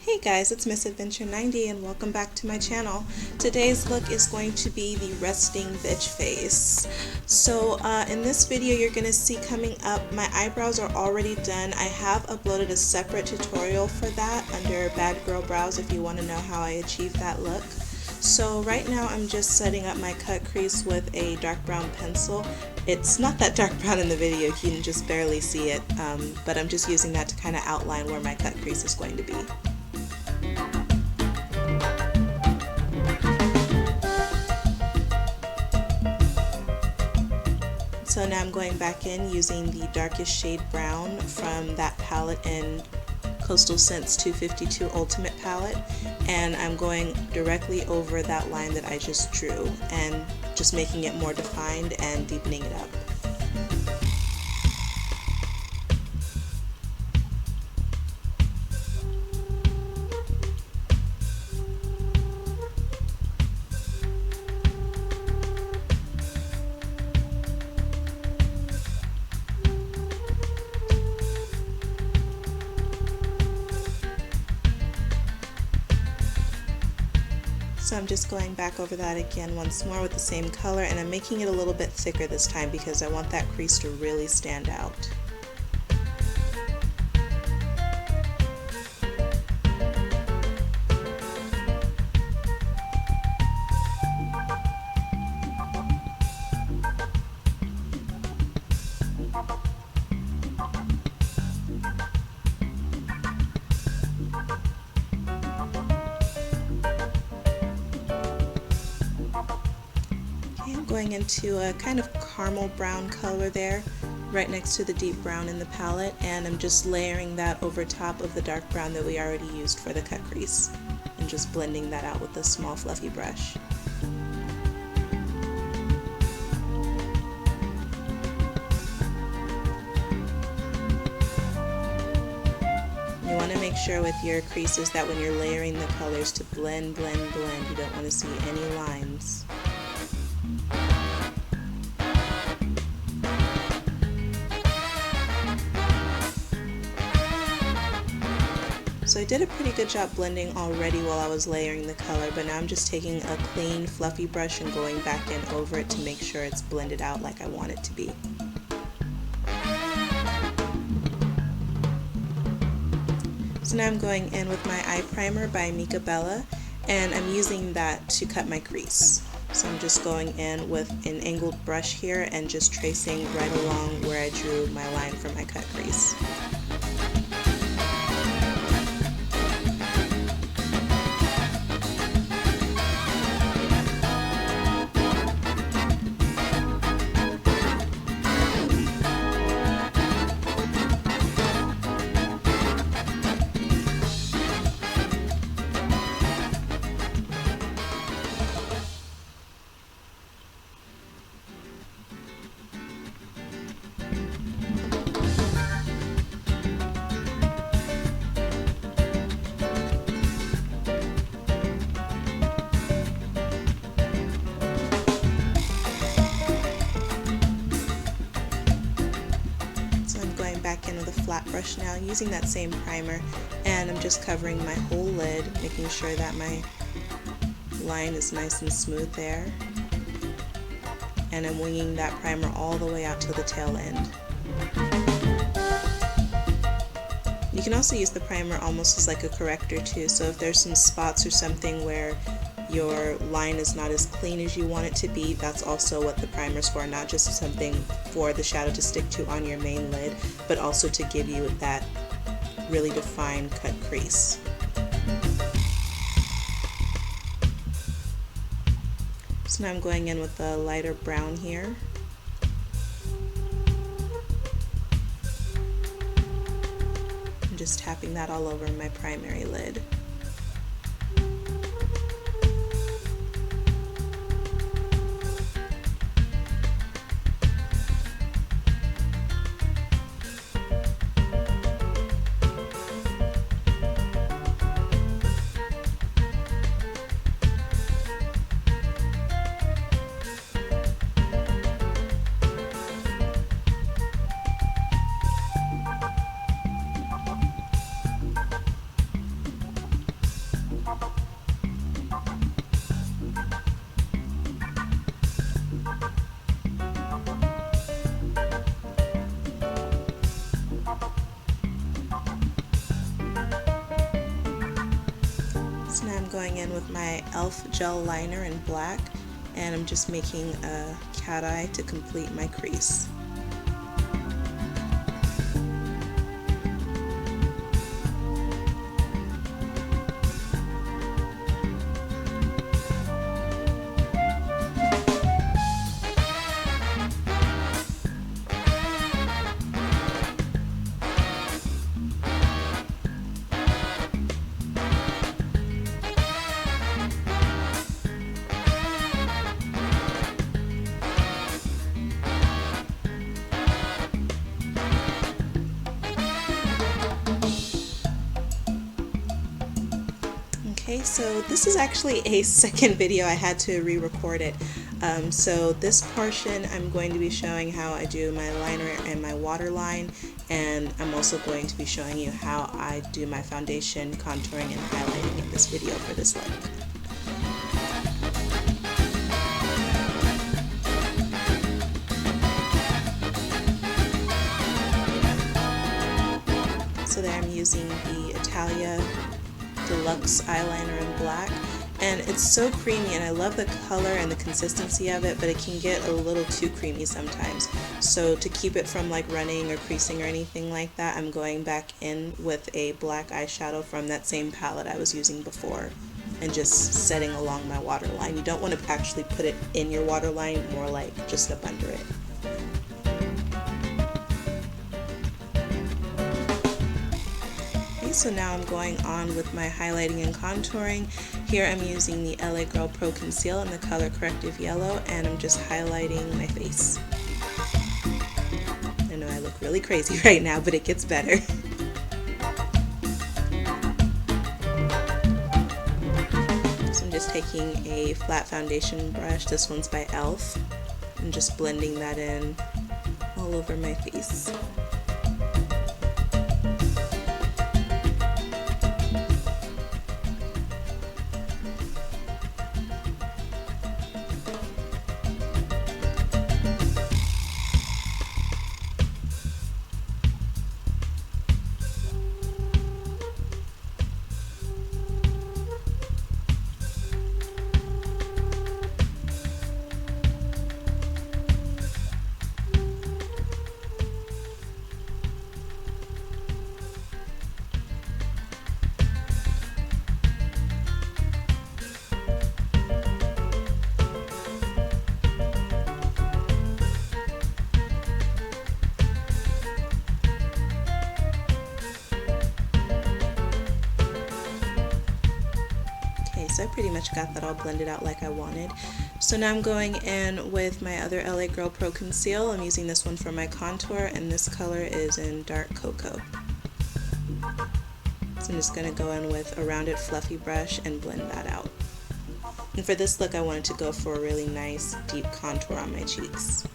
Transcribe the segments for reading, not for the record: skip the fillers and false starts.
Hey guys, it's Miss Adventure 90 and welcome back to my channel. Today's look is going to be the resting bitch face. So in this video you're going to see coming up, my eyebrows are already done. I have uploaded a separate tutorial for that under Bad Girl Brows if you want to know how I achieved that look. So right now I'm just setting up my cut crease with a dark brown pencil. It's not that dark brown in the video, you can just barely see it, but I'm just using that to kind of outline where my cut crease is going to be. So now I'm going back in using the darkest shade brown from that palette in Coastal Scents 252 Ultimate palette, and I'm going directly over that line that I just drew and just making it more defined and deepening it up. So I'm just going back over that again once more with the same color, and I'm making it a little bit thicker this time because I want that crease to really stand out. Going into a kind of caramel brown color there right next to the deep brown in the palette, and I'm just layering that over top of the dark brown that we already used for the cut crease and just blending that out with a small fluffy brush. You want to make sure with your creases that when you're layering the colors to blend, blend, blend, you don't want to see any lines. So I did a pretty good job blending already while I was layering the color, but now I'm just taking a clean fluffy brush and going back in over it to make sure it's blended out like I want it to be. So now I'm going in with my eye primer by Mika Bella, and I'm using that to cut my crease. So I'm just going in with an angled brush here and just tracing right along where I drew my line for my cut crease. Back in with a flat brush now using that same primer, and I'm just covering my whole lid, making sure that my line is nice and smooth there, and I'm winging that primer all the way out to the tail end. You can also use the primer almost as like a corrector too, so if there's some spots or something where your line is not as clean as you want it to be, that's also what the primer's for, not just something for the shadow to stick to on your main lid, but also to give you that really defined cut crease. So now I'm going in with a lighter brown here. I'm just tapping that all over my primary lid. So now I'm going in with my e.l.f. gel liner in black, and I'm just making a cat eye to complete my crease. Okay, so this is actually a second video. I had to re-record it. So this portion I'm going to be showing how I do my liner and my waterline, and I'm also going to be showing you how I do my foundation, contouring, and highlighting in this video for this look. So there I'm using the Italia Deluxe eyeliner in black, and it's so creamy, and I love the color and the consistency of it, but it can get a little too creamy sometimes. So to keep it from like running or creasing or anything like that, I'm going back in with a black eyeshadow from that same palette I was using before and just setting along my waterline. You don't want to actually put it in your waterline, more like just up under it. So now I'm going on with my highlighting and contouring. Here I'm using the LA Girl Pro Conceal in the color Corrective Yellow, and I'm just highlighting my face. I know I look really crazy right now, but it gets better. So I'm just taking a flat foundation brush, this one's by e.l.f., and just blending that in all over my face. So I pretty much got that all blended out like I wanted. So now I'm going in with my other LA Girl Pro Conceal. I'm using this one for my contour, and this color is in dark cocoa. So I'm just going to go in with a rounded fluffy brush and blend that out. And for this look I wanted to go for a really nice deep contour on my cheeks.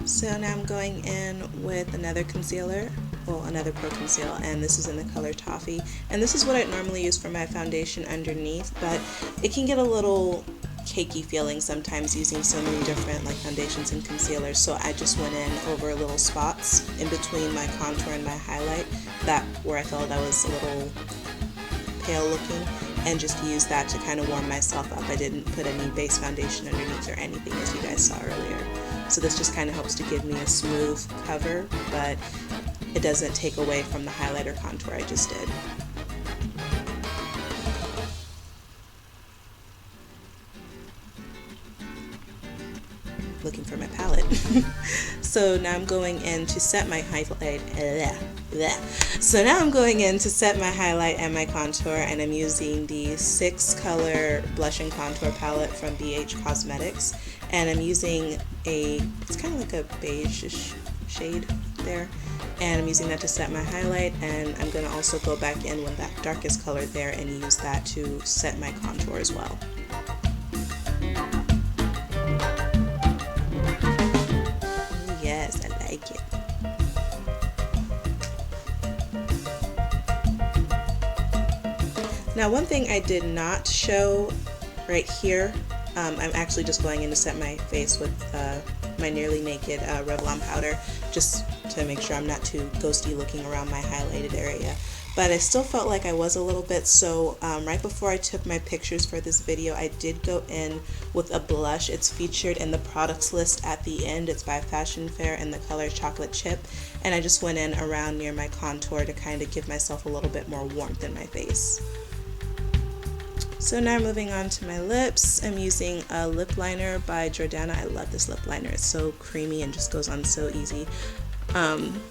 So now I'm going in with another concealer, well, another Pro Conceal, and this is in the color Toffee. And this is what I normally use for my foundation underneath, but it can get a little cakey feeling sometimes using so many different like foundations and concealers, so I just went in over little spots in between my contour and my highlight, that where I felt I was a little pale looking, and just used that to kind of warm myself up. I didn't put any base foundation underneath or anything, as you guys saw earlier. So this just kind of helps to give me a smooth cover, but it doesn't take away from the highlighter contour I just did. Looking for my palette. So now I'm going in to set my highlight. Blech. So now I'm going in to set my highlight and my contour, and I'm using the 6 color blush and contour palette from BH Cosmetics, and I'm using it's kind of like a beige shade there, and I'm using that to set my highlight, and I'm going to also go back in with that darkest color there and use that to set my contour as well. Yes, I like it. Now, one thing I did not show right here, I'm actually just going in to set my face with my Nearly Naked Revlon powder, just to make sure I'm not too ghosty looking around my highlighted area. But I still felt like I was a little bit, so right before I took my pictures for this video, I did go in with a blush. It's featured in the products list at the end. It's by Fashion Fair in the color Chocolate Chip, and I just went in around near my contour to kind of give myself a little bit more warmth in my face. So now moving on to my lips, I'm using a lip liner by Jordana. I love this lip liner. It's so creamy and just goes on so easy.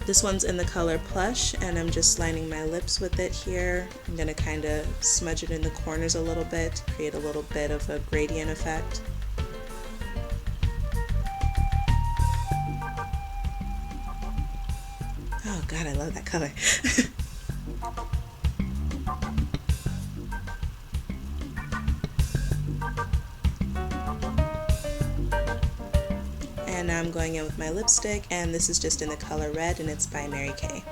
This one's in the color Plush, and I'm just lining my lips with it here. I'm going to kind of smudge it in the corners a little bit to create a little bit of a gradient effect. Oh God, I love that color. And now I'm going in with my lipstick, and this is just in the color Red, and it's by Mary Kay.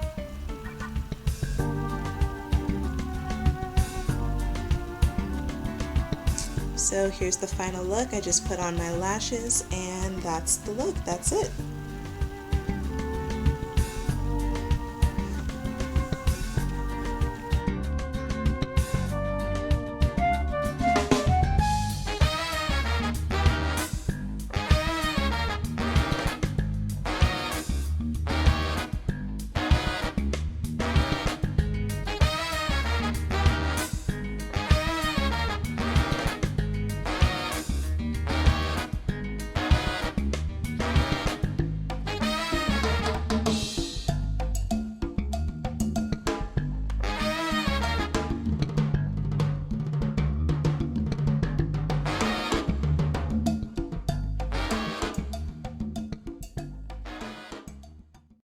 So here's the final look. I just put on my lashes, and that's the look. That's it.